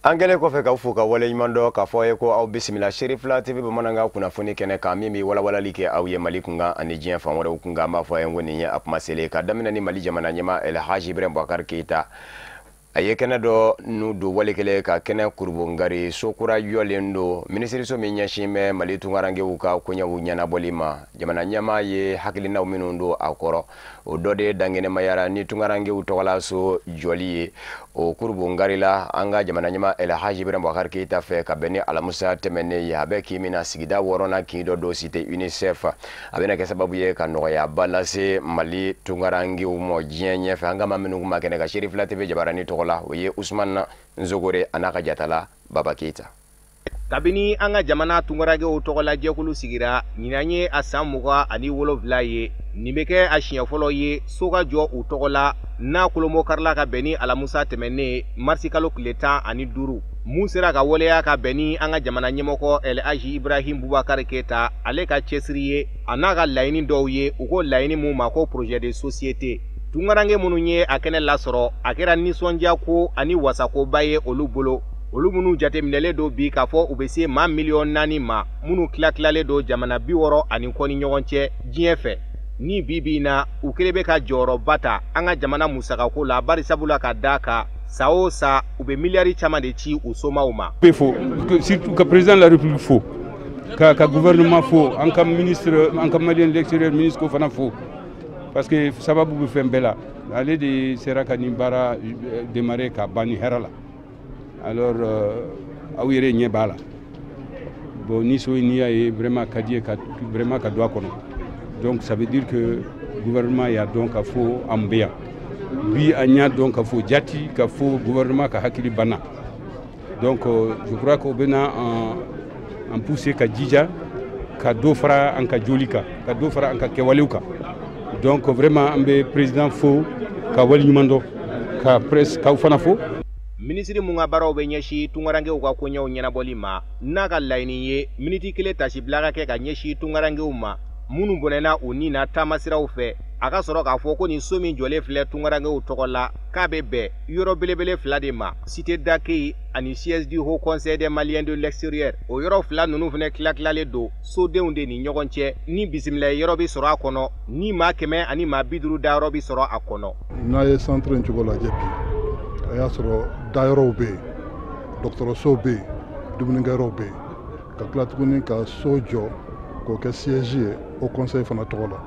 Angele ko fe ka fu ka wale imando ka fo ye ko aw bismillah Sherif La TV bamananga kuna foni kene ka mimi wala like aw ye Mali kunga ani jiyan fan wala kunga ma fo ye ngoni ya apma sele ka damina ni Mali jamana nyama El Haji Ibrahim Boubacar Keita aye kene do nu do wale kele ka kene kurbo ngari sokura yolendo ministre so minya shime Mali tungarange uka kunya unyana bolima jamana nyama ye hakilina uminundo akoro o dode dangene mayara ni tungarange utola so joli o kurbo ngari la anga jamana nyama El Haji Ibrahim Boubacar Keita fe ka beni alamusa temene ya be kimina sigida worona kido do cité UNICEF abena ke sababu ye ka no ya balase Mali tungarange umo jenye fe anga maminu kuma kene ka Sherif La TV jabarani to oye Usman Nzogore anaka jatala Baba Keita kabini anga jamana tungorage o togola jekulu sigira nyinanye asamuga ani wolovla ye nimeke ashiya folo ye soga jo o togola na kulomo karla ka beni alamusa temene marsikalo kuleta ani duru musera ka woleya ka beni anga jamana nyemoko El Haji Ibrahim Boubacar Keita ale ka chesriye anaka laini dowye uko laini mu mako projet de société tungarange mununye akene lasoro akera nisonja ko ani wasako baye olubolo olumunu jate minele do bi kafo ubese ma million nani ma munu klaklale do jamana biworo ani koni nyogonche jiefe ni bibi na ukelebe ka joro bata anga jamana musaka ko la bari sabula ka daka sao sa ube miliari chama de chi usoma uma faut surtout que président de la république faut ka gouvernement faut anka ministre anka malien de l'extérieur ministre ko fana faut parce que sababu bu fembela aller de seraka nimbara démarrer ka bani herala alors awire nyebala bon ni so ni est vraiment kadie ka vraiment ka doit kono donc ça veut dire que le gouvernement y a donc a faut ambia bi anya donc a faut jati ka faut gouvernement ka hakili bana donc je crois que bena en pousser ka dija ka do fra an ka jolika ka do fra an ka kewaleuka donc vraiment ambe président fo ka wali nyumando ka presse ka ufana fo ministre munga baro be nyeshi tungarange uka kunya unyana bolima naga laini ye miniti kile tashi blaga ke ka nyeshi tungarange uma munu bonena unina tamasira ufe aka soro ka fo ko ni somi jole fle tungarange utokola ka bebe yoro belebele fladema cité d'accueil ani CSD Haut Conseil des Maliens de l'extérieur o yoro fla nunu fene klaklale do so deunde ni nyogonche ni bisimila yoro bi soro akono ni ma keme ani ma biduru da yoro bi soro akono na ye centre nchugola jepi aya soro da yoro be docteur so be dumuningaro be ka klatukuni ka sojo ko ke siège au conseil fana togola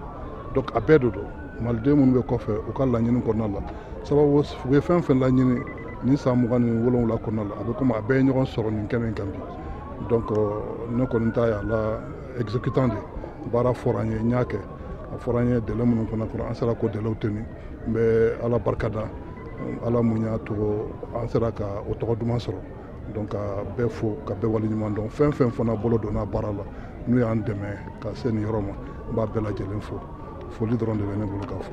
donc abedo do malde mun be ko fe o kala nyini ko nalla sababu fu fen fen la nyini ni samugani wolon la ko nalla abe ko ma be nyon soro ni kenen kambi donc ne ko nta ya la exécutant de bara foranye nyake foranye de lamun ko na ko ansara ko de lawteni be ala barkada ala munya to ansara ka o to duma soro donc be fo ka be wali nyman donc fen fana bolo do na barala nu yan deme ka sen yoroma ba bela jelen fo lidron de bene bolo ka fo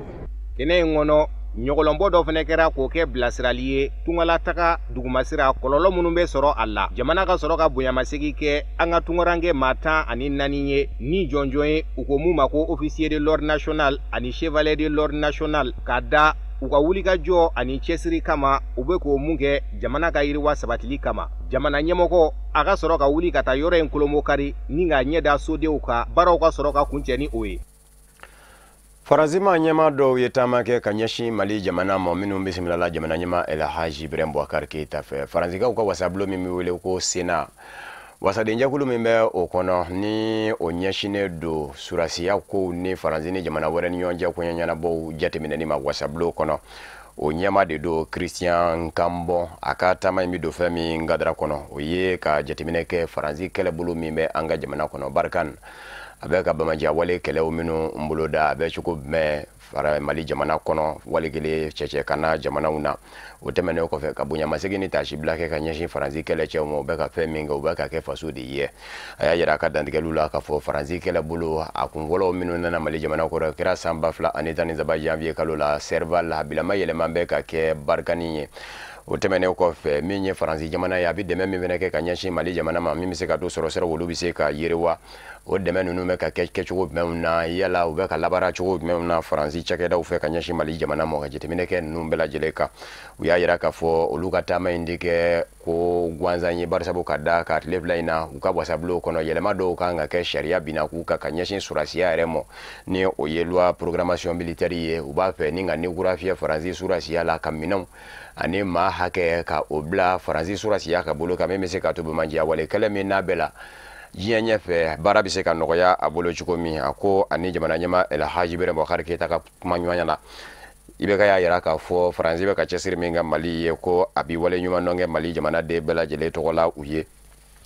kene ngono nyogolombo do fene kera ko ke blasraliye tungala taka dugumasira kololo munun be soro alla jamana ka soro ka bunya masigi ke anga tungorange mata ani naniye ni jonjoye ukomu mako officier de l'ordre national ani chevalier de l'ordre national kada uka wulika jo ani chesiri kama ube ko munge jamana ka yiriwa sabatili kama jamana nyemoko aka soro ka wulika ta yore nkulomo kari ninga nyeda sode uka baro ka soro ka kuncheni oye Farazima nyema do yetamake kanyeshi Mali jamana mo minu bisimila jamana nyema El Haji Ibrahim Boubacar Keita fe Farazika uka wasablo mimi wele uko sena wasadenja kulu mimbe okono ni onyeshine do surasiya ko ni Farazini jamana wore ni yonja ko nyana bo jatemine ni ma wasablo kono onyama de do Christian Kambo akata mai do fami ngadra kono oye ka jatemine ke Faranzi kele bulu mimbe anga jamana kono barkan abeka bamaja wale kele uminu mbuluda abe chuko me fara Mali jamana kono wale kele cheche kana jamana una utemene ko fe kabunya masegini tashi blake kanyeshi Faranzi kele che mo beka feminga ubeka ke fasudi ye aya yira ka dandige lula ka fo Faranzi kele bulu akungolo uminu na Mali jamana ko kira samba fla anitani zaba janvier kalula serval habila mayele mambeka ke barkani utemene ko fe minye Faranzi jamana ya bi deme mi beneke kanyeshi Mali jamana ma mi se ka do soro sero wolu bi se ka yerewa o deme nunu me ka ke chugo memna yala ube ka labara chugo memna Faranzi chake da ufe kanyeshi Mali jamana mo ka jetemene ke numbela jeleka uya yira ka fo oluka tama indike ko gwanzanye barsabu kada ka tlevla ina uka wasablo kono yelema do kanga ke sharia bina ku ka kanyeshin surasiya remo ni oyelwa programmation militaire ye uba fe ninga ni grafia faransi surasiya la kaminam ani ma hake ka obla faransi surasiya ka bolo ka memese ka to manjia wale kalame na bela jianya fe barabi se ka noya abolo chukomi ako ani jamana nyama El Haji Birembo Bakar Keita ka manywanya la ibeka ya yara ka fo faransi be ka chesir minga mali ye ko abi wale nyuma nonge mali jamana de bela jele to wala uye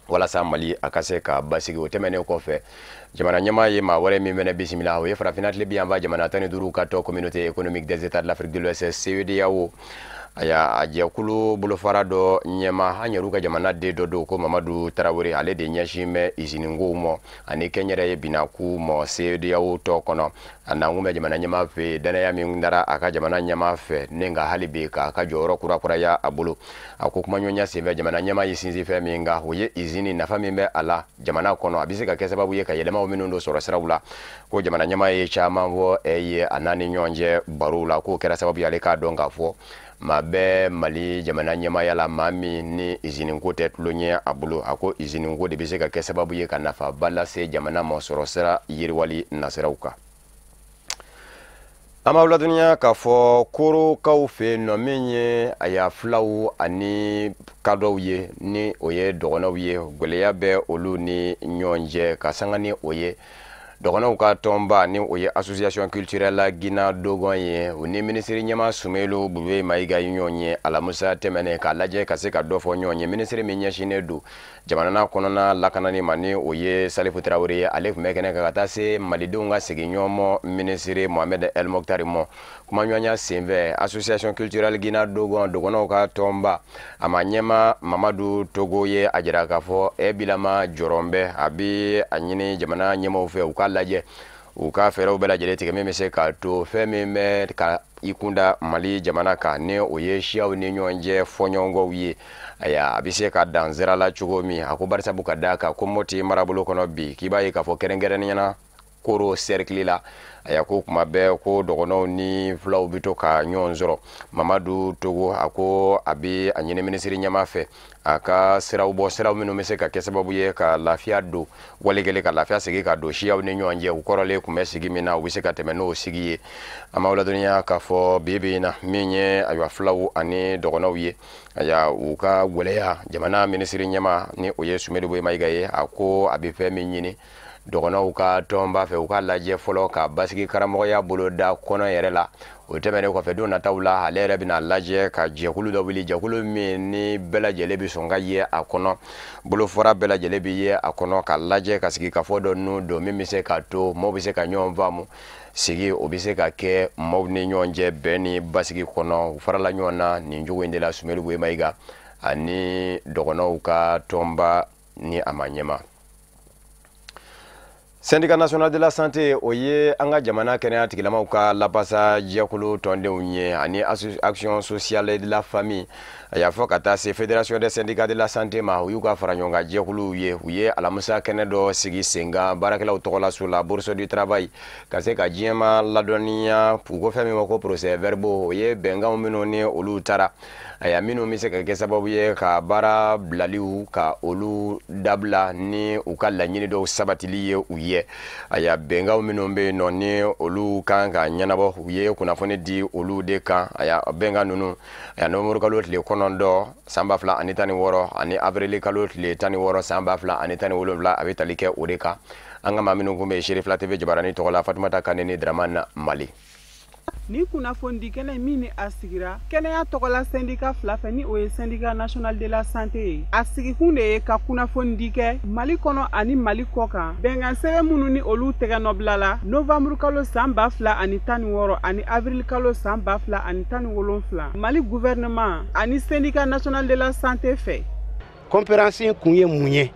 wala sa mali akase ka basigi otemene ko fe jamana nyama ye ma wale mi mena bismillah ye frafinat le biamba jamana tani duru ka to communauté économique des états de l'Afrique de l'Ouest CEDEAO aya ajekulu bulo farado nyema hanyaruka jamana de dodo ko Mamadou Traoré ale de nyashime iziningo mo ani kenyere ye binaku mo CEDEAO to kono anangume jamana nyema fe dana ya mingdara aka jamana nyema fe nenga halibe ka aka joro kura ya abulo akukuma nyonya sebe jamana nyema yisinzi fe minga hoye izini na famimbe ala jamana kono abisika ke sababu ye ka yelema ominundo soro serawula ko jamana nyema ye chama wo eye anani nyonje barula ko kera sababu ya leka donga fo mabe mali jamana nyema yala mami ni izini ngote tulonye abulo ako izini ngode bisika ke sababu ye ka nafa bala se jamana mo soro sera yirwali nasirauka amawla dunya ka fo koro kaufe no menye aya flawu ani kadowye ni oye dogonawye goleya be olu ni nyonje ka sangani oye dogonaw ka tomba ni oye association culturelle Gina Dogonye ni ministre nyama sumelo bube maiga nyonye ala musa temene ka laje ka se ka dofo nyonye ministre minya shinedu jamana na konona lakanani mani oye Salifu Traoré alef mekene ka tase malidunga siginyomo ministre Mohamed El Mokhtar mo kuma nyonya semve association culturelle Gina dogonaw ka tomba amanyema Mamadou Togoye ajira ka fo e bilama jorombe abi anyini jamana nyemo fe laje uka fero bela jele tike memese ka to feme me ka ikunda mali jamana ka ne oyeshia oni nyonje fonyongo wi aya abise ka danzera la chugomi akubarisa bukadaka komoti marabulo kono bi kibaye ka fo kerengere nyana koro cercle la aya ko kuma be ko dogono ni flaw bito ka nyonzoro Mamadou Togo ako abi anyene ministre nyama fe aka siraw bo siraw minu mese ka kesababu ye ka lafia do walegele ka lafia sigi ka do shiya ne nyonje ukorole kuma sigi mina wise ka temeno sigi amawla dunya ka fo bibina minye aywa flaw ani dogono ye aya uka goleya jamana ministre nyama ni oyesu medu boy maigaye ako abi fe minyini dogona uka tomba fe uka laje folo ka basigi karamo ya bolo da kono yere la o temene ko fe do na tawla halere bina laje ka jekulu do wili jekulu mi ni bela jelebi songa ye akono bolo fora bela jelebi ye akono ka laje ka sigi ka fodo nu do mimise ka to mo bise ka nyomva mu sigi obise ka ke mo ni nyonje beni basigi kono fara la nyona ni njugo ndela sumelu bwe maiga ani dogona uka tomba ni amanyema. Syndicat national de la santé oye anga jamana kenya tikilama uka lapasa jekulu tonde unye ani action sociale de la famille ya fokata se fédération des syndicats de la santé ma uyuka faranyonga jekulu uye alamusa kenya do sigi senga barakela utokola sur la bourse du travail kase ka jema ladonia pugo fami mako procès verbaux oye benga minone olu tara aya minu mise ka sababu ye ka bara blaliu ka olu dabla ni ukala nyini do sabatili ye uye aya benga minu be noni olu kanga nyanabo uye kuna fone di olu de kan aya benga nunu aya no muru kalot le konondo samba fla anitani woro ani avril kalot le tani woro samba fla anitani wolo fla abetalike odeka anga maminu ngumbe Sheriff la TV jibarani tokola Fatumata Kanene Dramana Mali ni kunnafoni kɛnɛ min ni a sigira kɛnɛya tɔgɔla syndicat fila fɛ ni o ye syndicat national de la santé ye a sigikun de ye ka kunnafoni di kɛ mali kɔnɔ ani mali kɔ kan bɛnkan sɛbɛn minnu ni olu tɛgɛ nɔbilala novembre kalo san 2016 ani avril kalo san 2017 mali gouvernement ani syndicat national de la santé fɛ conférence in kun ye mun ye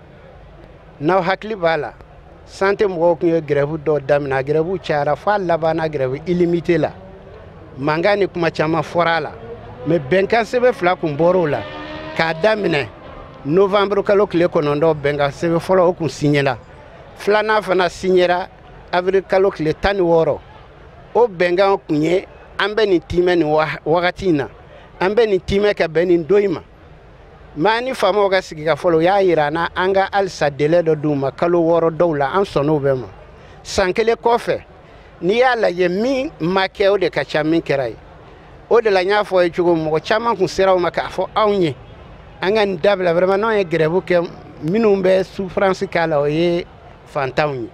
n'aw hakili b'a la santé mɔgɔw kun ye grève dɔ damina grève cayara f'a labanna grève illimité la mankan ni kuma caman fɔra la mais bɛnkan sɛbɛn fila kun bɔr'o la k'a daminɛ novembre kalo tile 9 bɛnkan sɛbɛn fɔlɔ o kun signera filanan fana signera avril kalo tile 16 o bɛnkan kun ye an bɛ nin timɛ nin wagati in na an bɛ nin timɛ ka bɛn nin don in ma mani famo ga sigi ka folo ya irana anga al sadele do duma kalo woro dawla an sono bema sankele kofe ni ya la ye mi make o de ka chamin kerai o de la nya fo e chugo mo chaman kun sera o maka fo awnye anga ndabla vraiment non e grebu ke minumbe souffrance kala o ye fantawni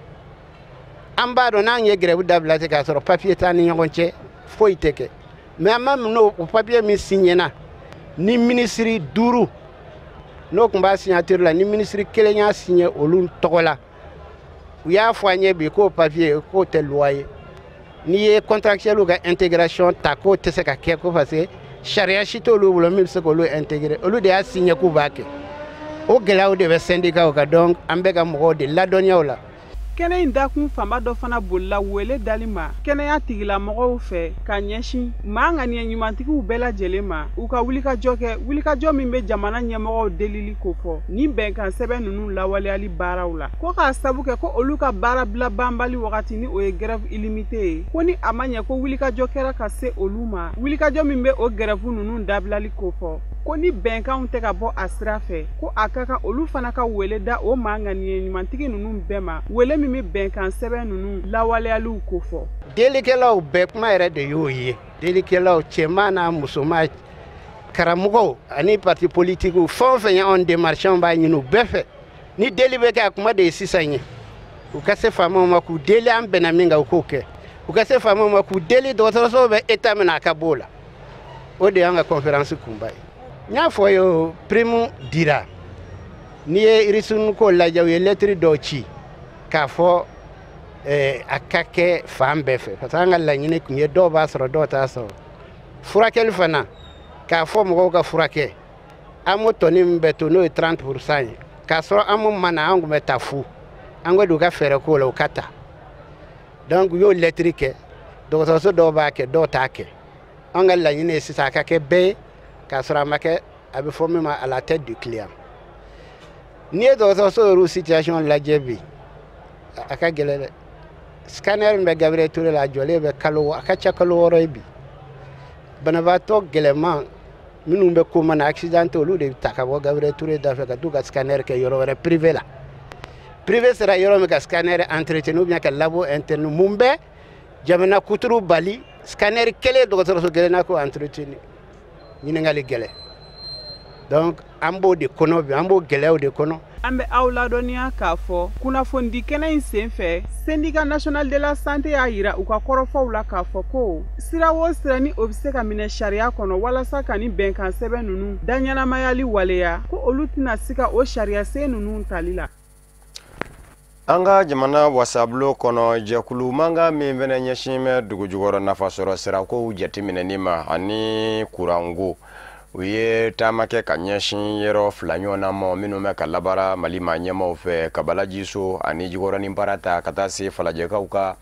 amba do nan ye grebu dabla te ka soro papier tan ngonche fo iteke mais amam no o papier mi signé na ni ministre duru no kumba signature la ni ministre kelenya signé olun tokola ya foanye bi ko papier ko te loyer ni ye contractuel ga intégration ta ko te se ka ke ko parce charia chito lu lo mil se ko lu intégrer olu de a signé ku bake o gelaw de be syndicat ka donc ambega mo de la donia la kene inda kun famba do fana bolla wele dalima kene ya tigila mɔgɔw fɛ ka ɲɛsin maa ŋaniya ɲumantigiw bɛɛ lajɛlen ma u ka wulikajɔ kɛ wulikajɔ min bɛ jamana ɲɛmɔgɔw delili ko fɔ ni bɛnkan sɛbɛn ninnu lawaleyali baaraw la ko k'a sabu kɛ ko olu ka baara bila banbali wagati ni o ye grève illimité ye ko ni a ma ɲɛ ko wulikajɔ kɛra ka se olu ma wulikajɔ min bɛ o grève ninnu dabilali ko fɔ ko ni bɛnkanw tɛ ka bɔ a sira fɛ ko a ka kan olu fana ka wele da o maa ŋaniya ɲumantigi ninnu bɛɛ ma wele min bɛ bɛnkan sɛbɛn ninnu lawaleyaliw ko fɔ delikɛlaw bɛɛ kuma yɛrɛ de y'o ye delikɛlaw cɛman n'a musoman karamɔgɔw ani parti politikiw fɛn o fɛn y'anw démarche b'a ɲini u bɛɛ fɛ ni deli bɛ kɛ a kuma de ye sisan ye u ka se faamaw ma k'u deli an bɛnna min kan u k'o kɛ u ka se faamaw ma k'u deli dɔgɔtɔrɔso bɛ état min na a ka b'o la o de y'an ka conférence kunba ye n y'a fɔ ye prime dira n'i ye irisunu ko lajɛ u ye lettre dɔw ci k'a fɔ a ka kɛ fan bɛɛ fɛ parce que an ka laɲini kun ye dɔw b'a sɔrɔ dɔw t'a sɔrɔ furakɛli fana k'a fɔ mɔgɔw ka furakɛ an m'o tɔni min bɛ to n'o ye 30% ye k'a sɔrɔ an m'o mana an kun bɛ taa fu an ko de u ka fɛɛrɛ k'o la u ka ta donc u y'o lettre kɛ dɔgɔtɔrɔso dɔw b'a kɛ dɔw t'a kɛ an ka laɲini ye sisan a ka kɛ bɛɛ ye k'a sɔrɔ a ma kɛ a bɛ fɔ min ma à la tête du client n'i ye dɔgɔtɔrɔso yɛrɛ situation lajɛ bi a ka gɛlɛn dɛ scanner min bɛ Gabriel Touré la a jɔlen bɛ kalo a ka ca kalo 6 ye bi banabaatɔ gɛlɛman minnu bɛ koma na accident olu de bɛ ta ka bɔ Gabriel Touré da fɛ ka t'u ka scanner kɛ yɔrɔ wɛrɛ privé la privé sera yɔrɔ min ka scanner entretenu ou bien ka labo interne mun bɛ jamana kuturu bali scanner kelen dɔgɔtɔrɔso kelen na ko entretenu ɲininkali gɛlɛn donc an b'o de kɔnɔ bi an b'o gɛlɛyaw de kɔnɔ an bɛ aw ladɔnniya k'a fɔ kunnafoni kɛnɛ in sen fɛ syndicat national de la santé y'a yira u ka kɔrɔfɔw la k'a fɔ ko sira o sira ni o bɛ se ka minɛ sariya kɔnɔ walasa ka ni bɛnkan sɛbɛn ninnu daɲɛnamayali waleya ko olu tɛna se ka o sariya sen ninnu tali la an ka jamana wasabilo kɔnɔ jɛkulu manga min fɛnɛ ɲɛsin bɛ dugu jukɔrɔ nafasɔrɔ sirakow jateminɛni ma ani kuranko u ye taama kɛ ka ɲɛsin yɔrɔ fila ɲɔgɔnna ma minnu bɛ ka labara mali ma ɲɛmaw fɛ kabalajiso ani jikɔrɔni baara ta ka taa se falajɛkaw ka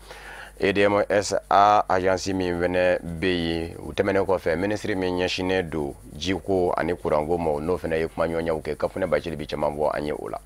EDMSA agence min fɛnɛ bɛ yen u tɛmɛnen kɔfɛ ministre min ɲɛsinnen don jiko ani kuranko ma n'o fɛnɛ ye kuma ɲɔgɔnyaw kɛ Kafunɛ Bacili bi caman bɔ an ye o la.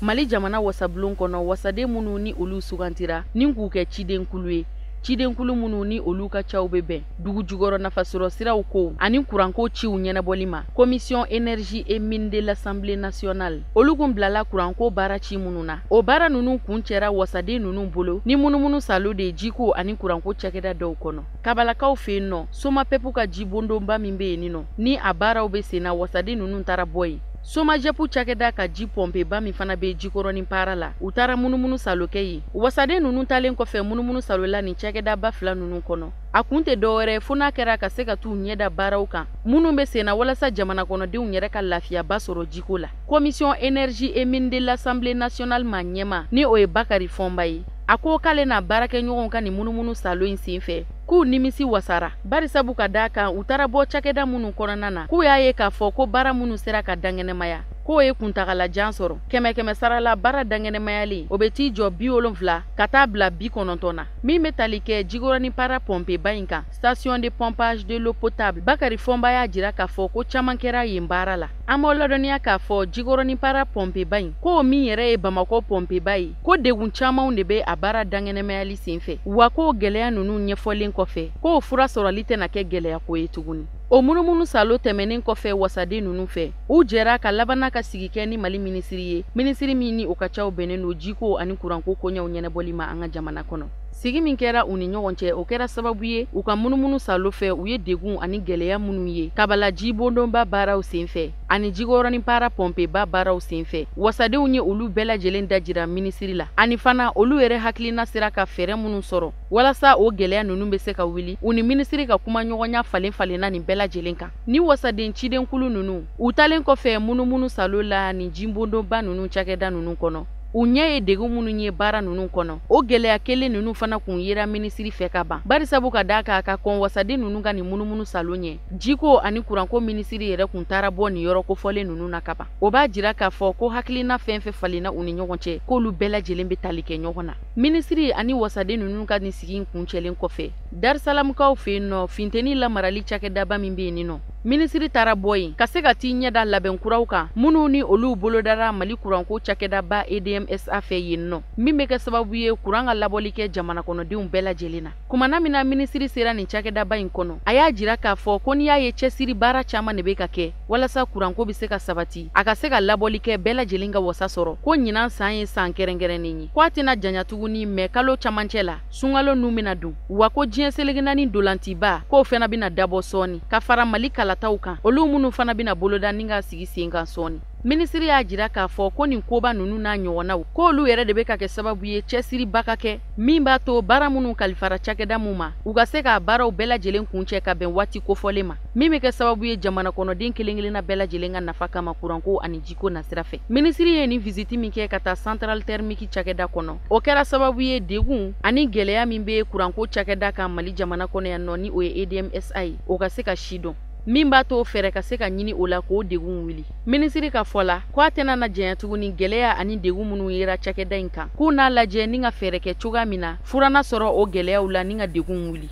Mali jamana wasabulon kɔnɔ wasaden minnu ni olu sugantira ni k'u kɛ cidenkulu ye cidenkulu minnu ni olu ka caw bɛ bɛn dugu jukɔrɔ nafasɔrɔ siraw ko ani kuranko ciw ɲɛnabɔli ma commission énergie et mine de l'Assemblée nationale olu kun bilala kuranko baara ci minnu na o baara ninnu kun cɛra wasaden ninnu bolo ni munumunu salo de jiko ani kuranko cakɛda dɔw kɔnɔ kabalakaw fɛ yen nɔ soma pepu ka jibondonba min bɛ yen nɔ ni a baaraw bɛ sen na wasaden ninnu taara bɔ yen soma jepu cakɛda ka ji pompe ba min fana bɛ jikɔrɔni para la u taara munumunu salo kɛ yen wasaden ninnu talen kɔfɛ munumunu salo la ni cakɛda ba fila ninnu kɔnɔ a kun tɛ dɔwɛrɛ fo n'a kɛra ka se ka t'u ɲɛda baaraw kan minnu bɛ sen na walasa jamana kɔnɔdenw yɛrɛ ka lafiyaba sɔrɔ jiko la commission énergie et mine de l'Assemblée nationale ma ɲɛma ni o ye Bakari Fɔnba ye a ko k'ale n'a baarakɛɲɔgɔnw ka nin munumunu salo in sen fɛ k'u nimisi wasara barisabu ka daa kan u taara bɔ cakɛda minnu kɔnɔna na k'u y'a ye k'a fɔ ko baara minnu sera ka dangɛnɛmaya k'o ye kuntagalajan sɔrɔ kɛmɛ sarala baara dangɛnɛmayali o bɛ t'i jɔ 70 ka taa bila 90 na min bɛ tali kɛ jikɔrɔni para pompe ba in kan station de pompage de l'eau potable Bakari Fɔnba y'a jira k'a fɔ ko caman kɛra yen baara la an b'o ladɔnniya k'a fɔ jikɔrɔni para pompe ba in k'o min yɛrɛ ye Bamakɔ pompe ba ye ko degun camanw de bɛ a baara dangɛnɛmayali sen fɛ wa k'o gɛlɛya ninnu ɲɛfɔlen kɔfɛ k'o fura sɔrɔli tɛna kɛ gɛlɛya ko ye tuguni o munumunu salo tɛmɛnen kɔfɛ wasaden nunu fɛ u jɛra ka labana ka sigi kɛ ni Mali minisiri ye minisiri min ni o ka caw bɛnnen do jiko ani kuranko koɲɛw ɲɛnɛbɔli ma an ka jamana kɔnɔ. Sigi min kɛra u ni ɲɔgɔn cɛ o kɛra sababu ye u ka munumunu salo fɛ u ye degun ani gɛlɛya minnu ye kabala jibondonba baaraw senfɛ ani jigɔrɔni para pɔmpeba baaraw senfɛ wasadenw ye olu bɛɛ lajɛlen dajira minisiri la ani fana olu yɛrɛ hakilina sera ka fɛɛrɛ minnu sɔrɔ walasa o gɛlɛya ninnu bɛ se ka wuli u ni minisiri ka kuma ɲɔgɔnya falen-falenna nin bɛɛ lajɛlen kan ni wasaden cidenkulu ninnu u talen kɔfɛ munumunu salo la ni jibondonba ninnu cakɛda ninnu kɔnɔ u ɲɛ ye degun minnu ye baara ninnu kɔnɔ o gɛlɛya kelen ninnu fana kun yera minisiri fɛ ka ban barisabu ka daa ka kɔn wasaden ninnu ka nin munumunu salo ɲɛ jiko ani kuranko minisiri yɛrɛ kun taara bɔ nin yɔrɔ kofɔlen ninnu na ka ban o b'a jira k'a fɔ ko hakilina fɛn fɛn falenna u ni ɲɔgɔn cɛ k'olu bɛɛ lajɛlen bɛ tali kɛ ɲɔgɔn na minisiri ani wasaden ninnu ka nin sigi kuncɛlen kɔfɛ darisalamukaw fɛ yen nɔ finteni lamarali cakɛdaba min bɛ yen nɔ minisiri taara bɔ yen ka se ka t'i ɲɛda labɛn kuraw kan minnu ni olu bolodara Mali kuranko cakɛdaba EDMSA fɛ yen nɔ min bɛ kɛ sababu ye kuran ka labɔli kɛ jamana kɔnɔdenw bɛɛ lajɛlen na kumana min na minisiri sera nin cakɛdaba in kɔnɔ a y'a jira k'a fɔ ko n'i y'a ye cɛsiri baara caman de bɛ ka kɛ walasa kuranko bɛ se ka sabati a ka se ka labɔli kɛ bɛɛ lajɛlen ka wasa sɔrɔ ko ɲinan san ye san kɛrɛnkɛrɛnnen ye ko a tɛna janya tuguni mɛ kalo camancɛ la sunkalo nun bɛna don wa ko diɲɛ selege naani dolantiba k'o fana bɛna dabɔ sɔɔni ka fara Mali kalataw kan olu minnu fana bɛna boloda ni ka sigi sen kan sɔɔni minisiri y'a jira k'a fɔ ko nin koba ninnu n'a ɲɔgɔnnaw k'olu yɛrɛ de bɛ ka kɛ sababu ye cɛsiriba ka kɛ min b'a to baara minnu kalifara cakɛda mun ma u ka se k'a baaraw bɛɛ lajɛlen kuncɛ ka bɛn waati kofɔlen ma min bɛ kɛ sababu ye jamana kɔnɔden kelen-kelenna bɛɛ lajɛlen ka nafa kama kuranko ani jiko nasira fɛ minisiri ye nin visiti min kɛ ka taa central thermique cakɛda kɔnɔ o kɛra sababu ye degun ani gɛlɛya min bɛ kuranko cakɛda kan Mali jamana kɔnɔ yan nɔ ni o ye EDMSA ye o ka se ka si dɔn min b'a to fɛrɛ ka se ka ɲini o la k'o degun wuli minisiri ka fɔ la ko a tɛna na janya tuguni gɛlɛya ani degun minnu yera cakɛda in kan k'u n'a lajɛ ni ka fɛrɛ kɛ cogoya min na furana sɔrɔ o gɛlɛyaw la ni ka degun wuli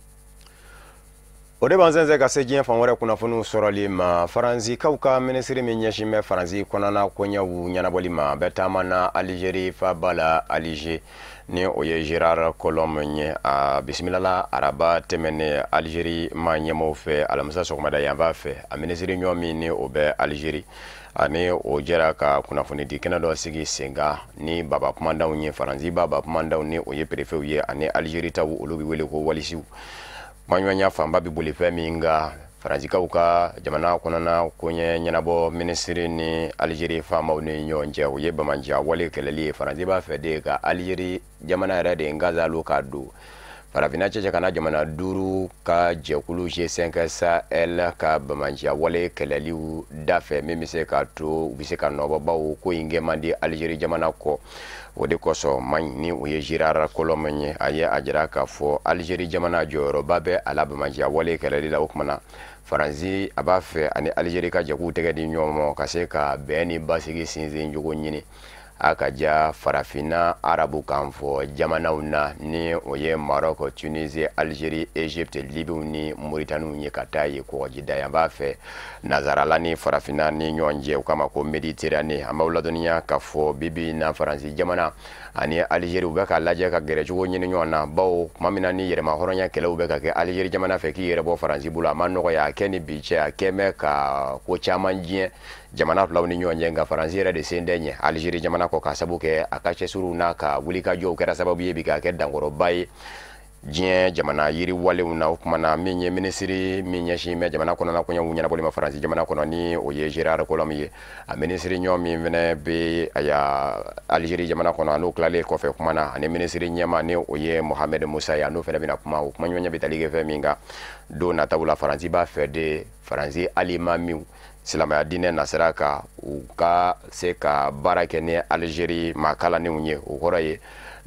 o de b'an sɛnsɛn ka se diɲɛ fan wɛrɛ kunnafoniw sɔrɔli ma faranzikaw ka minisiri min ɲɛsin bɛ faransi kɔnɔna koɲɛw ɲɛnabɔli ma bɛ taama na Aligérie faba la Alger ni o ye Gérard Collomb ye a bisimilala araba tɛmɛnen Aligérie ma ɲɛmɔgɔw fɛ alamisa sɔgɔmada yan b'a fɛ a minisiri ɲɔ min ni o bɛ Aligérie ani o jɛra ka kunnafoni di kɛnɛ dɔ sigi senga ni baba kumandanw ye faransi baba kumandanw ni o ye préfetw ye ani Aligérie taw olu bɛ wele ko walisiw maɲɔnya fanba bi boli fɛn min nga faranzikaw ka jamana kɔnɔna koɲɛ ɲɛnabɔ minisiri ni Aligérie faamaw ni ɲɔgɔn cɛ o ye bamaja wale kɛlɛli ye faransi b'a fɛ de ka Aligérie jamana yɛrɛ de ngazalo ka don farafina cɛcɛ kana jamana 5 ka jɛkulu G5 Sahel ka bamaja wale kɛlɛliw dafɛ min bɛ se ka to u bɛ se ka nɔbɔbaw ko in kɛ man di Aligérie jamana kɔ o de kosɔn man ni o ye Gérard Collomb ye a ye a jira k'a fɔ Aligérie jamana jɔyɔrɔba bɛ a la bamaja wale kɛlɛli la o kumana faransi a b'a fɛ ani Aligérie ka jɛkulu tɛgɛ di ɲɔgɔn ma ka se ka bɛn ni basigi sinsin jogo ɲini a ka ja farafina arabu kan fɔ jamanaw na ni o ye Maroc, Tunisie, Algérie, Égypte, Libye ni Mauritanie ye ka taa ye kɔgɔjida yan b'a fɛ nazarala ni farafina ni ɲɔgɔn cɛ o kama ko Méditerranée an b'aw ladɔnniya ka fɔ bibi na faransi jamana ani Algérie u bɛ ka lajɛ ka gɛrɛ cogo ɲini ɲɔgɔn na bawo tuma min na ni yɛrɛma hɔrɔnya kɛlɛw bɛ ka kɛ Algérie jamana fɛ k'i yɛrɛ bɔ faransi bolo a ma nɔgɔya a kɛ ni bi cɛ a kɛ mɛ ka ko caman diɲɛ jamana filaw ni ɲɔgɔn cɛ nka faransi yɛrɛ de sen tɛ ɲɛ Algérie jamana kɔ ka sabu kɛ a ka cɛsiriw n'a ka wulikajɔw kɛra sababu ye bi ka kɛ dankɔrɔba ye diɲɛ jamana yiriwalenw na o kumana min ye minisiri min ɲɛsin bɛ jamana kɔnɔna koɲɛw ɲɛnabɔli ma faransi jamana kɔnɔ ni o ye Gérard Collomb ye a minisiri ɲɔ min fɛnɛ bɛ a ya Algérie jamana kɔnɔ n'o tilalen kɔfɛ kuma na ani minisiri ɲɛma ni o ye Mohamed Moussa ye n'o fɛnɛ bɛna kuma o kuma ɲɔgɔnya bɛ tali kɛ fɛn min kan don nataw la faransi b'a fɛ de faransi alimamiw silamɛya diinɛ nasira ka u ka se ka baara kɛ ni Algérie makalanenw ye o kɔrɔ ye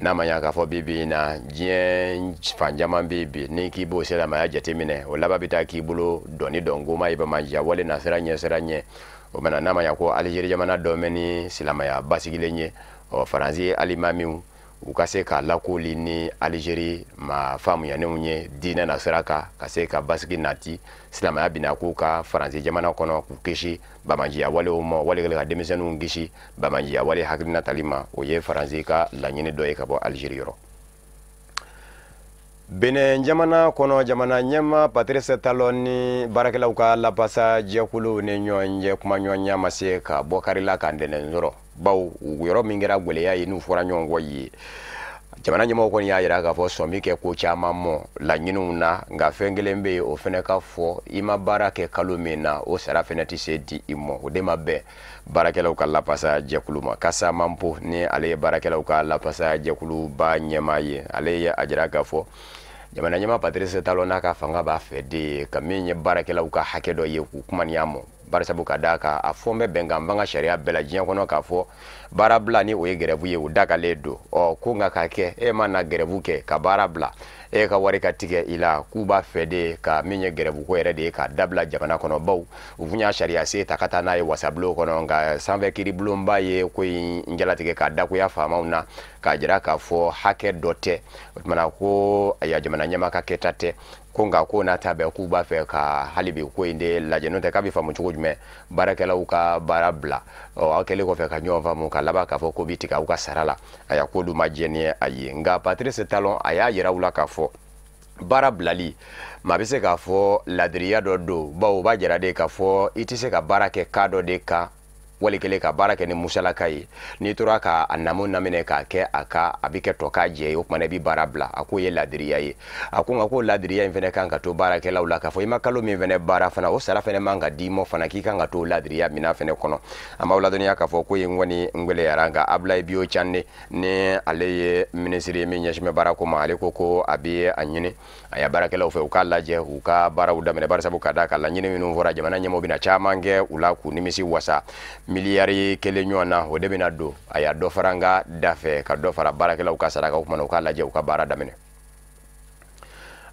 n'a ma ɲa k'a fɔ bi na diɲɛ fan caman bɛ bi ni k'i b'o silamɛya jateminɛ o laban bɛ taa k'i bolo dɔnni dɔngoma ye bamaja wale nasira ɲɛ o mana n'a ma ɲa ko Algérie jamana dɔ mɛ ni silamɛya basigilen ye faransi alimamiw u ka se ka lakoli ni Algérie ma faamuyanenw ye diinɛ nasira kan ka se ka basigi nati silamɛya bina k'u ka faransi jamana kɔnɔ k'u kisi bamajiya walew ma wale ka denmisɛnninw kisi bamajiya wale hakilina tali ma o ye faransi ka laɲini dɔ ye ka bɔ Algérie yɔrɔ Benin jamana kono jamana nyema Patrice Talon ni barakelaw ka la pasa jekulu ne nyonje kuma nyonya maseka bokari la kandene nzoro baw yoro mingira gwele ya inu fora nyongo yi jamana nyema ko ya yira ka fo somi ke ko chama mo la nyinu na nga fengelembe o fene ka fo ima barake kalumina o sara fenati sedi imo o de mabbe barakelaw ka la pasa jekulu ma kasa mampo ni ale barakelaw ka la pasa jekulu ba nyema yi ale ya ajira ka fo jamana nyama Patrice Talon naka fanga ba fede kamenye barakelaw ka hakedo ye ku kuma nyamo barasabu kadaka afombe benga mbanga sharia bela jinya kono ka fo barabla ni oye gerevu ye udaka ledo o kunga kake e mana gerevu ke ka barabla e ka wari ka tige ila kuba fede ka menye gerevu ko erede ka dabla jamana kono baw uvunya sharia se takata na ye wasablo kono nga sanve kiri blomba ye ko ingela tige ka daku ya fama una ka jira ka fo hake dote mana ko aya jamana nyama ka ketate konga ko na tabe ku ba fe ka halibi ko inde la jenote ka bi famu chukujume barakela uka barabla o akele ko fe ka nyova mu ka laba ka fo ko bitika uka sarala aya ko du majene ayi nga Patrice Talon aya yira ula ka fo barablali mabise ka fo ladriya do bawo ba jara de ka fo itise ka barake kado de ka wali kele ka barake ni musala kai ni tura ka anamu namine ka ke aka abike toka je o kuma bi barabla ako ye ladriya ye ako ngako ladriya invene kan ka to barake laula ka fo imakalo mi vene bara fana o sara fene manga dimo fana ki kan ka to ladriya mina fene kono ama wala dunia ka fo ko ye ngwani ngwele yaranga abla bio channe ne aleye ministry mi nyashime barako ma ale koko abi anyine aya barake la o ka laje u ka bara udamene barsa bu kada kala nyine minu vora jamana nyemo bina chamange ula ku nimisi wasa miliyari kele nyona o debina do aya do faranga dafe ka do fara barake la u ka saraka u kuma ka laje u ka bara damene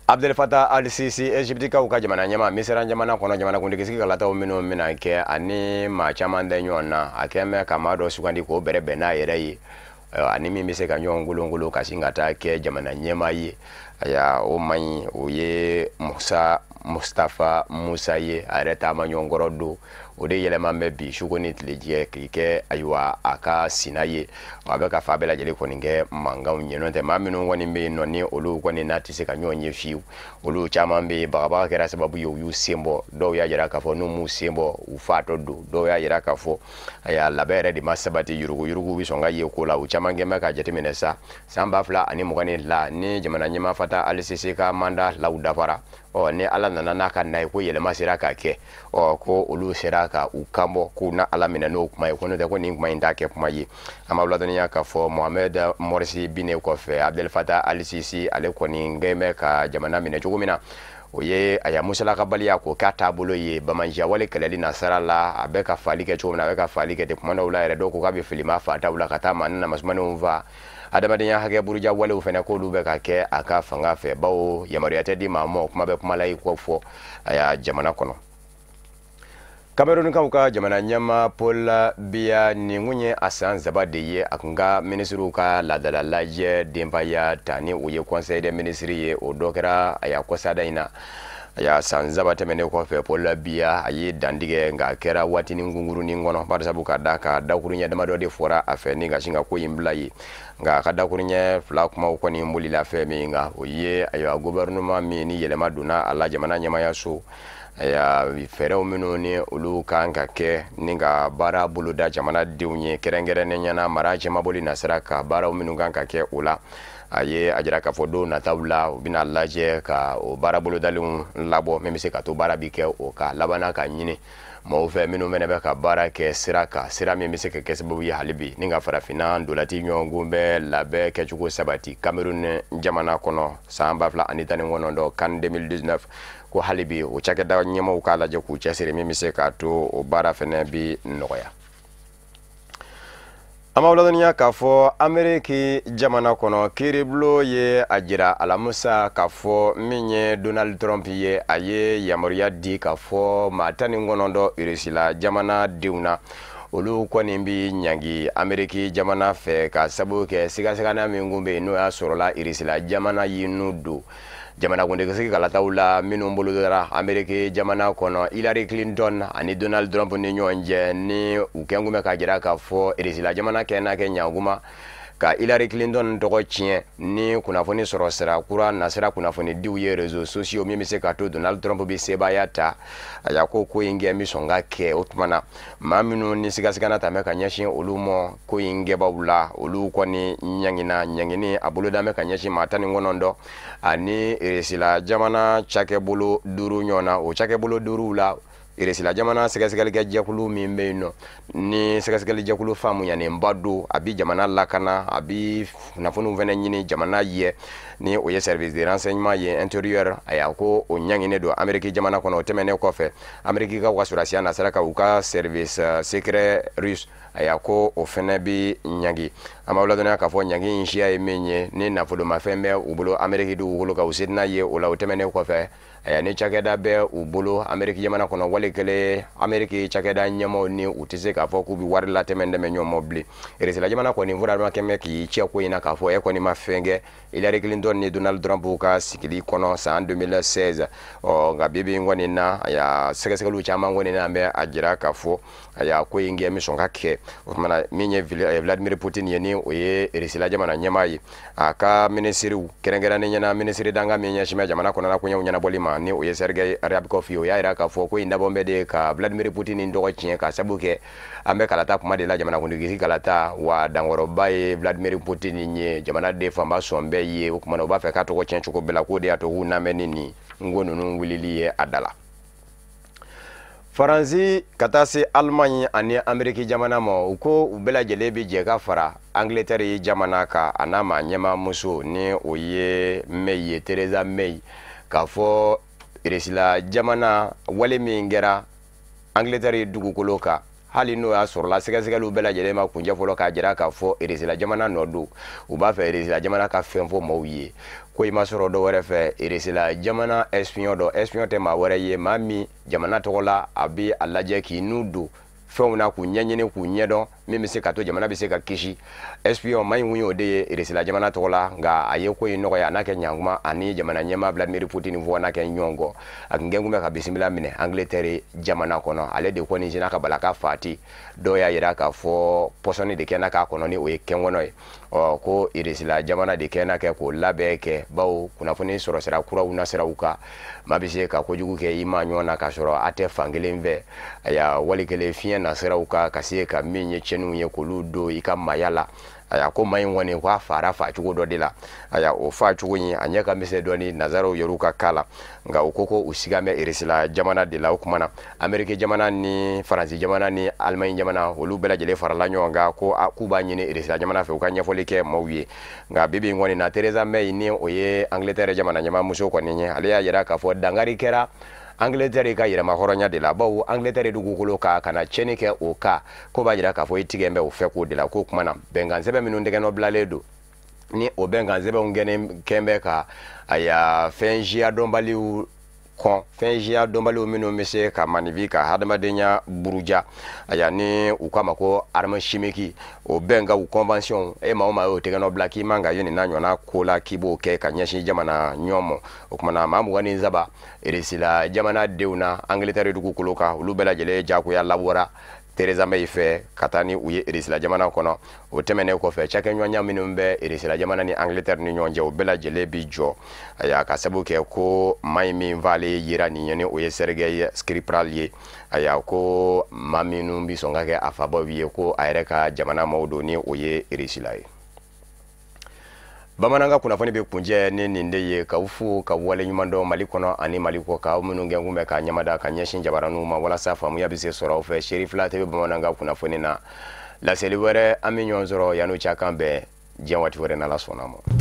Abdel Fattah al-Sisi Egypte ka uka jamana nyama misera jamana kono jamana kundi kisiki kala taw mino mina ke ani ma chamande nyona akeme kamado sukandi ko berebe na yereyi ani mi mise ka nyongulungulu kasinga ta ke jamana nyema yi aya o mai oye Mustafa Musa ye areta manyongorodo ode yelema mebi shukoni tleje kike aywa aka sinaye wabeka fabela jele koninge manga unyenote maminu ngoni mbe noni olu koni natise ka nyonye fiu olu chama mbe baba kera sababu yo sembo do ya jira ka fo no mu sembo ufato do ya jira ka fo aya labere di masabati yurugu bisonga ye ko la u chama ngema ka jete menesa samba fla ani mugani la ni jamana nyima Fattah al-Sisi ka manda la udafara o ne ala nana naka na ko yele masira ka ke o ko olu sira ka ukambo kuna ala mina no kuma ko no de ko ni kuma indake kuma yi ama wladania ka fo Mohamed Morsi bine ko fe Abdel Fattah al-Sisi ale ko ni ngeme ka jamana mina jugumina oye aya musala ka baliya ko ka tabulo ye bamanja wale kalali nasara la abeka falike chumna abeka falike de kuma wala ere do ko ka be filima fa tabula kata manna masmanu va adamadenya hage buruja wale ufena ko dube ka ke aka fanga fe bawo yamariyate di mamo kuma be kuma lai ko fo aya jamana kono Cameroon ka uka jamana nyama Paul Biya ni ngunye asan zabade ye akunga ministru ka ladala laje demba ya tani uye conseil de ministre ye odokera aya kosada ina ya sanzaba temene ko fe Paul Biya ayi dandige nga kera watini ngunguru ni ngono barsa buka daka dakurunya dama do de fora afe ni nga shinga ko yimbla yi nga kada kurunya fla kuma ko ni mbuli la fe mi nga oye ayo gouvernement mi ni yelema duna ala jamana nyama ya so ya fereo minu ni ulu kanka ke ninga bara buluda jamana diunye kerengere nyana maraje maboli nasraka bara minu kanka ke ula aye ajira ka fodo na tawla bina laje ka o bara buluda lu labo memise ka to bara bike o ka labana ka nyine mo fe minu menebe ka bara ke siraka sira memise ke kesbu ya halibi ninga farafina dolati nyongumbe labe ke chuko sabati Cameroon jamana kono samba fla anitani wono do kan 2019 ko halibi o chake da nyema o kala je ku chesere memise ka to o bara fene bi noya ama wladania ka fo Ameriki jamana kono kiriblo ye ajira alamusa ka fo minye Donald Trump ye aye yamoriya di ka fo matani ngonondo irisila jamana diuna olu koni bi nyangi Ameriki jamana fe ka sabu ke siga na mingumbe no ya sorola irisila jamana yinudu jamana kunde kesiki kala taula minu mbulu dara Amerike jamana kono Hillary Clinton ani Donald Trump ni nyonje ni ukengume ka jira ka fo irisila jamana kena Kenya nguma ka Hillary Clinton tɔgɔ tiɲɛ ni kunnafoni sɔrɔ sira kura nasira kunnafoni diw ye réseaux sociaux min bɛ se ka to Donald Trump bɛ sebaya ta a y'a ko in kɛ n bɛ sɔn ka kɛ o tuma na maa minnu ni sigasigana tɛmɛ ka ɲɛsin olu ma ko in kɛbaaw la olu kɔni ɲangini a bolo dame ka ɲɛsin maa 19 ani Irisila jamana cakɛbolo 5 ɲɔgɔnna o cakɛbolo 5 la Irisila jamana sɛgɛsɛgɛlikɛ jɛkulu min bɛ yen nɔ ni sɛgɛsɛgɛli jɛkulu faamuyanenba don a bi jamana lakana a bi kunnafoniw fɛnɛ ɲini jamana ye ni o ye service de renseignement ye intérieur a y'a ko o ɲanginen don Amérique jamana kɔnɔ o tɛmɛnen kɔfɛ Amérique ka wasurasiya nasara ka u ka service secret russe a y'a ko o fɛnɛ bi ɲangi an b'aw ladɔnniya k'a fɔ ɲangi in siya ye min ye ni nafolomafɛn bɛ u bolo Amérique dugukolo kan u se tɛna ye o la o tɛmɛnen kɔfɛ ni cakɛda bɛ u bolo Amérique jamana kɔnɔ wali kelen Amérique cakɛda ɲɛmaaw ni u tɛ se k'a fɔ k'u bi wari latɛmɛ dɛmɛ ɲɔgɔn ma bilen Irisila jamana kɔni fɔra kɛmɛ k'i cɛ ko in na k'a fɔ e kɔni ma fɛn kɛ Hillary Clinton ni Donald Trump ka sigili kɔnɔ san 2016 nka bibi in kɔni na a y'a sɛgɛsɛgɛliw caman kɔni na an bɛ a jira k'a fɔ a y'a ko in kɛ min sɔn ka kɛ o tumana min ye Vladimir Putin ye ni o ye Irisila jamana ɲɛmaa ye a ka minisiriw kɛrɛnkɛrɛnnen ɲɛna minisiri danga min ɲɛsin jamana kɔnɔna koɲɛw ɲɛnabɔli ma ni o ye Sergei Ryabkov ye o y'a yira k'a fɔ ko in dabɔn bɛ de ka Vladimir Putin ni dɔgɔ tiɲɛ ka sabu kɛ an bɛ kalata kuma de la jamanakuntigi kalata wa dankɔrɔba ye Vladimir Putin ye jamana de fanba sɔn bɛɛ ye o kumana u b'a fɛ k'a tɔgɔ tiɲɛ cogo bɛɛ la k'o de y'a to k'u namɛni ni ngo ninnu wulili ye a da la Faransi ka taa se Allemagne ani Amérique jamana ma u ko u bɛɛ lajɛlen bi jɛ ka fara Angleterre jamana kan a n'a ma ɲɛmaamuso ni o ye May ye Theresa May k'a fɔ Irisila jamana wale min kɛra Angleterre dugukolo kan hali n'o y'a sɔrɔla sɛgɛsɛgɛliw bɛɛ lajɛlen ma kunjɛ fɔlɔ k'a jira k'a fɔ Irisila jamana nɔ don u b'a fɛ Irisila jamana ka fɛn fɔ maaw ye ko i ma sɔrɔ dɔ wɛrɛ fɛ Irisila jamana espion dɔ espion tɛ maa wɛrɛ ye maa min jamana tɔgɔ la a bi a lajɛ k'i n'u don fɛnw na k'u ɲɛɲini k'u ɲɛdɔn min bɛ se ka to jamana bɛ se ka kisi espion maa in y'o de ye Irisila jamana tɔgɔ la nka a ye ko in nɔgɔya a n'a kɛ ɲankuma ani jamana ɲɛmaa Vladimir Putin fɔ n'a kɛ ɲɔgɔn kɔ a tun kɛn kun bɛ ka bisimila minɛ Angleterre jamana kɔnɔ ale de kɔni sina ka bala ka fati dɔw y'a yira k'a fɔ pɔsɔni de kɛnɛ k'a kɔnɔ ni o ye kɛnkɔnɔ ye ko Irisila jamana de kɛnɛ kɛ k'o labɛn kɛ bawo kunnafoni sɔrɔ sira kuraw nasiraw kan maa bɛ se ka kojugu kɛ i ma ɲɔgɔn na k'a sɔrɔ a tɛ fankelen fɛ a y'a wali kelen fiɲɛ nasiraw kan ka se ka min ye tiɲɛniw ye k'olu don i ka maaya la a y'a ko maa in kɔni k'a fara facogo dɔ de la a y'a o facogo in a ɲɛ ka misɛn dɔɔni nazaraw yer'u ka kan la nka u ko u siga bɛ Irisila jamana de la o kuma na Amérique jamana ni Faransi jamana ni Allemagne jamana olu bɛɛ lajɛlen farala ɲɔgɔn kan ko k'u b'a ɲini Irisila jamana fɛ u ka ɲɛfɔli kɛ maaw ye nka bibi in kɔni na Theresa May ni o ye Angleterre jamana ɲɛmaamuso kɔni ye ale y'a yira k'a fɔ dangari kɛra Angleterre ka yɛrɛma hɔrɔnya de la bawo Angleterre dugukolo ka kana tiɲɛni kɛ o kan ko b'a jira k'a fɔ i tigɛ bɛ o fɛ k'o de la k'o kuma na bɛnkan sɛbɛn minnu tɛgɛnɔ bilalen don ni o bɛnkan sɛbɛnw kɛn bɛ ka a y'a fɛn siya dɔnbaliw kɔn fɛn siya dɔnbaliw minnu bɛ se ka manifi ka hadamadenya buruja a y'a ni u k'a ma ko arme chimique o bɛnkan convention e maa o maa y'o tɛgɛnɔ bila k'i man ka ye nin n'a ɲɔgɔnna ko la k'i b'o kɛ ka ɲɛsin jamana ɲɔgɔn ma o kumana maa 27 Irisila jamana denw na Angleterre dugukolo kan olu bɛɛ lajɛlen jagoya labɔra Theresa May fɛ ka taa ni u ye Irisila jamana kɔnɔ o tɛmɛnen kɔfɛ cakɛɲɔgɔnya minnu bɛ Irisila jamana ni Angleterre ni ɲɔgɔn cɛ o bɛɛ lajɛlen bi jɔ a y'a ka sabu kɛ ko maa in min f'ale yira nin ye ni o ye Sergei Skripal ye a y'a ko maa minnu bi sɔn ka kɛ a fabaw ye ko a yɛrɛ ka jamana maaw don ni o ye Irisila ye Bamanankan kunnafoni bɛ kunjɛ ni nin de ye k'aw fo ka wale ɲuman dɔn Mali kɔnɔ ani Mali kɔ kan aw minnu kɛn kun bɛ ka ɲamada ka ɲɛsin jabaraniw ma walasa faamuya bɛ se sɔrɔ aw fɛ Serifila TV Bamanankan kunnafoni na laseli wɛrɛ an bɛ ɲɔgɔn sɔrɔ yan'o cɛ kan bɛn diɲɛ waati wɛrɛ n'Ala sɔnna ma